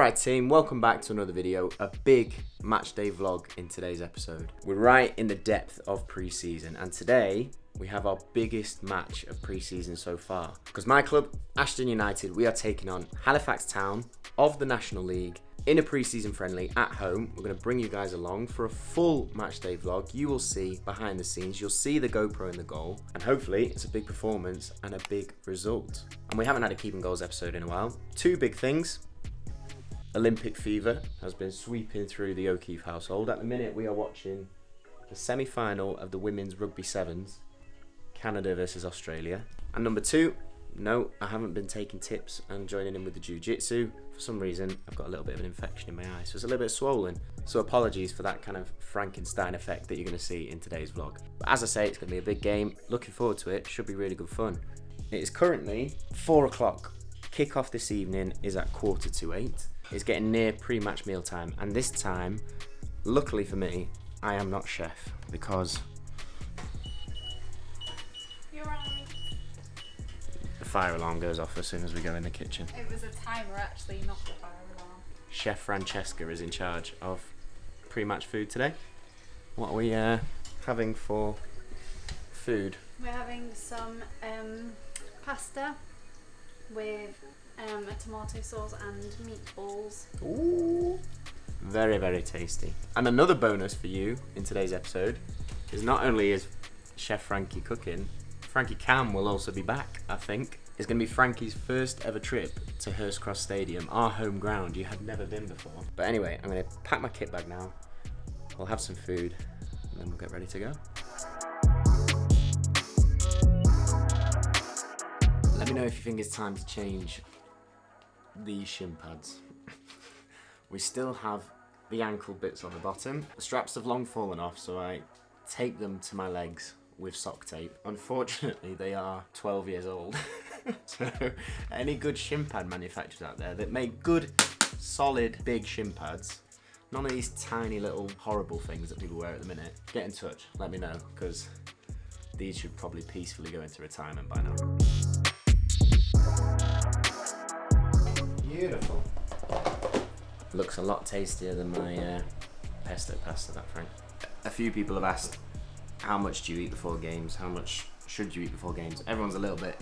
Alright team, welcome back to another video, a big match day vlog in today's episode. We're right in the depth of pre-season and today we have our biggest match of pre-season so far. Because my club, Ashton United, we are taking on Halifax Town of the National League in a pre-season friendly at home. We're going to bring you guys along for a full match day vlog. You will see behind the scenes, you'll see the GoPro in the goal, and hopefully it's a big performance and a big result. And we haven't had a keeping goals episode in a while. Two big things. Olympic fever has been sweeping through the O'Keefe household. At the minute we are watching the semi-final of the women's rugby sevens, Canada versus Australia. And number two, no, I haven't been taking tips and joining in with the jiu-jitsu. For some reason, I've got a little bit of an infection in my eye, so it's a little bit swollen. So apologies for that kind of Frankenstein effect that you're going to see in today's vlog. But as I say, it's going to be a big game. Looking forward to it. Should be really good fun. It is currently 4 o'clock. Kick-off this evening is at 7:45. It's getting near pre-match meal time, and this time, luckily for me, I am not chef because You're right. the fire alarm goes off as soon as we go in the kitchen. It was a timer actually, not the fire alarm. Chef Francesca is in charge of pre-match food today. What are we having for food? We're having some pasta with a tomato sauce and meatballs. Ooh, very, very tasty. And another bonus for you in today's episode is not only is Chef Frankie cooking, Frankie Cam will also be back, I think. It's going to be Frankie's first ever trip to Hurst Cross Stadium, our home ground. You have never been before. But anyway, I'm going to pack my kit bag now. We'll have some food and then we'll get ready to go. Let me know if you think it's time to change these shin pads. We still have the ankle bits on the bottom. The straps have long fallen off, so I tape them to my legs with sock tape. Unfortunately, they are 12 years old. So any good shin pad manufacturers out there that make good, solid, big shin pads, none of these tiny little horrible things that people wear at the minute, get in touch, let me know, because these should probably peacefully go into retirement by now. Beautiful. Looks a lot tastier than my pesto pasta, that Frank. A few people have asked, how much do you eat before games? How much should you eat before games? Everyone's a little bit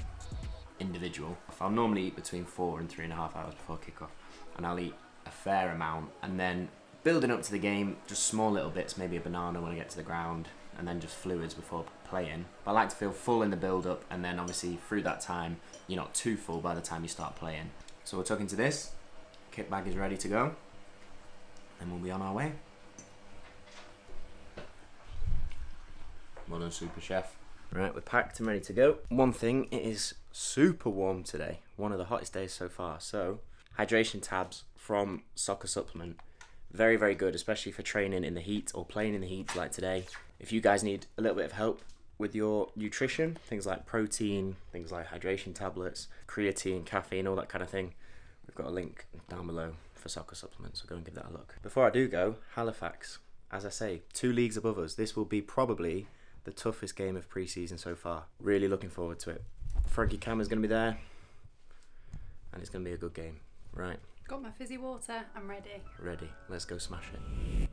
individual. I'll normally eat between 4 and 3.5 hours before kickoff, and I'll eat a fair amount, and then building up to the game, just small little bits, maybe a banana when I get to the ground, and then just fluids before playing. But I like to feel full in the build-up, and then obviously through that time, you're not too full by the time you start playing. So we're tucking to this, kit bag is ready to go, and we'll be on our way. Well done, Super Chef. Right, we're packed and ready to go. One thing, it is super warm today, one of the hottest days so far, so hydration tabs from Soccer Supplement, very, very good, especially for training in the heat or playing in the heat like today. If you guys need a little bit of help with your nutrition, things like protein, things like hydration tablets, creatine, caffeine, all that kind of thing, we've got a link down below for Soccer Supplements, so go and give that a look. Before I do go, Halifax, as I say, 2 leagues above us. This will be probably the toughest game of pre-season so far. Really looking forward to it. Frankie Cam is going to be there, and it's going to be a good game. Right. Got my fizzy water, I'm ready. Ready. Let's go smash it.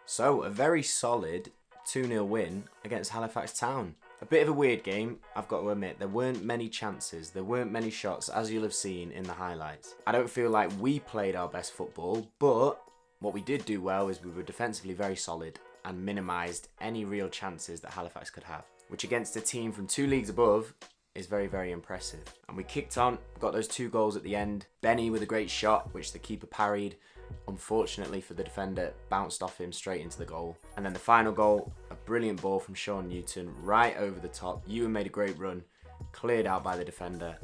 So, a very solid 2-0 win against Halifax Town. A bit of a weird game, I've got to admit. There weren't many chances, there weren't many shots, as you'll have seen in the highlights. I don't feel like we played our best football, but what we did do well is we were defensively very solid and minimised any real chances that Halifax could have, which against a team from 2 leagues above is very, very impressive. And we kicked on, got those 2 goals at the end. Benny with a great shot, which the keeper parried. Unfortunately for the defender, bounced off him straight into the goal. And then the final goal, a brilliant ball from Sean Newton right over the top. Ewan made a great run, cleared out by the defender,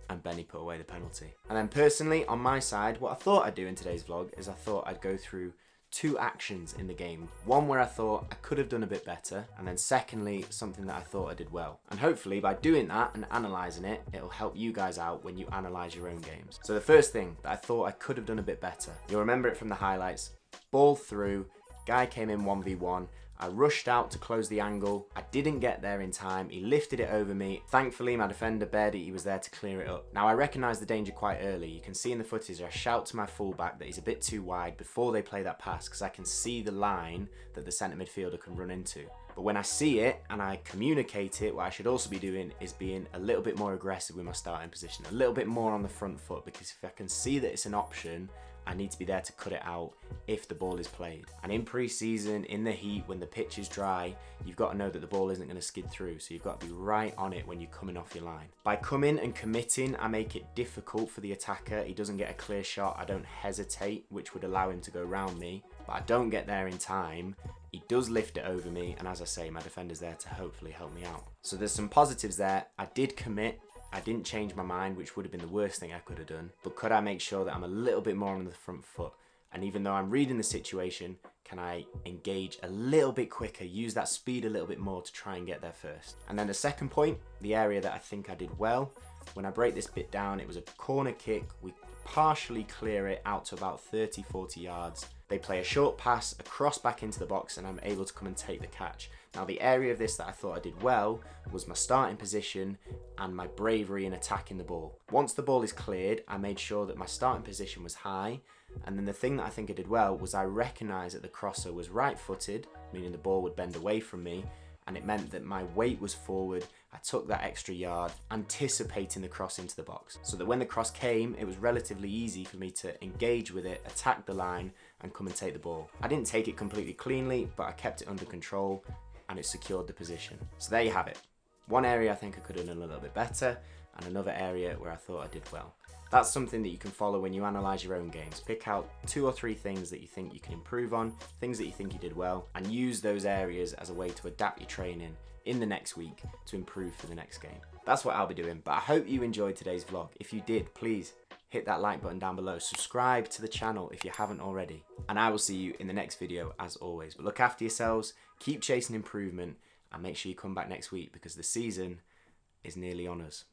and Benny put away the penalty. And then personally, on my side, what I thought I'd do in today's vlog is I thought I'd go through 2 actions in the game. One where I thought I could have done a bit better, and then secondly, something that I thought I did well. And hopefully by doing that and analysing it, it'll help you guys out when you analyse your own games. So the first thing that I thought I could have done a bit better, you'll remember it from the highlights, ball through, guy came in 1v1, I rushed out to close the angle. I didn't get there in time. He lifted it over me. Thankfully, my defender, Beddy, he was there to clear it up. Now, I recognise the danger quite early. You can see in the footage, I shout to my fullback that he's a bit too wide before they play that pass because I can see the line that the centre midfielder can run into. But when I see it and I communicate it, what I should also be doing is being a little bit more aggressive with my starting position, a little bit more on the front foot, because if I can see that it's an option, I need to be there to cut it out if the ball is played. And in pre-season, in the heat, when the pitch is dry, you've got to know that the ball isn't going to skid through, so you've got to be right on it when you're coming off your line. By coming and committing, I make it difficult for the attacker. He doesn't get a clear shot. I don't hesitate, which would allow him to go round me, but I don't get there in time. He does lift it over me, and as I say, my defender's there to hopefully help me out. So there's some positives there. I did commit. I didn't change my mind, which would have been the worst thing I could have done. But could I make sure that I'm a little bit more on the front foot? And even though I'm reading the situation, can I engage a little bit quicker, use that speed a little bit more to try and get there first? And then the second point, the area that I think I did well, when I break this bit down, it was a corner kick. We partially clear it out to about 30-40 yards. They play a short pass across back into the box, and I'm able to come and take the catch. Now, the area of this that I thought I did well was my starting position and my bravery in attacking the ball. Once the ball is cleared, I made sure that my starting position was high. And then the thing that I think I did well was I recognised that the crosser was right-footed, meaning the ball would bend away from me, and it meant that my weight was forward. I took that extra yard, anticipating the cross into the box, so that when the cross came, it was relatively easy for me to engage with it, attack the line, and come and take the ball. I didn't take it completely cleanly, but I kept it under control, and it secured the position. So there you have it. One area I think I could have done a little bit better, and another area where I thought I did well. That's something that you can follow when you analyse your own games. Pick out 2 or 3 things that you think you can improve on, things that you think you did well, and use those areas as a way to adapt your training in the next week to improve for the next game. That's what I'll be doing, but I hope you enjoyed today's vlog. If you did, please hit that like button down below. Subscribe to the channel if you haven't already. And I will see you in the next video as always. But look after yourselves, keep chasing improvement, And make sure you come back next week because the season is nearly on us.